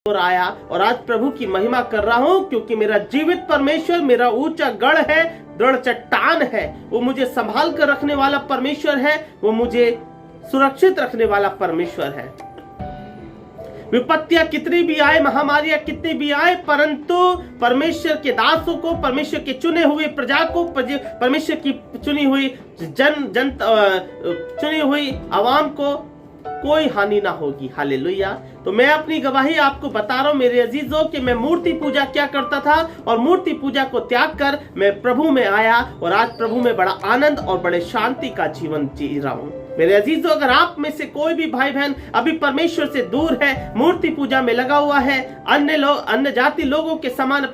और आया और आज प्रभु की महिमा कर रहा हूं, क्योंकि मेरा जीवित परमेश्वर मेरा ऊंचा गढ़ है, दृढ़ चट्टान है। वो मुझे संभाल कर रखने वाला परमेश्वर है, वो मुझे सुरक्षित रखने वाला परमेश्वर है। विपत्तियां कितनी भी आए, महामारियां कितनी भी आए, परंतु परमेश्वर के दासों को, परमेश्वर के चुने हुए प्रजा को, परमेश्वर की चुनी हुई चुनी हुई आवाम को कोई हानि ना होगी। हालेलुया। तो मैं अपनी गवाही आपको बता रहा हूं मेरे अजीजों कि मैं मूर्ति पूजा क्या करता था और मूर्ति पूजा को त्याग कर मैं प्रभु में आया और आज प्रभु में बड़ा आनंद और बड़े शांति का जीवन जी रहा हूं। मेरे अजीजों, अगर आप में से कोई भी भाई बहन अभी परमेश्वर से दूर है, मूर्ति पूजा में लगा हुआ है, अन्य जाति लोगों के समान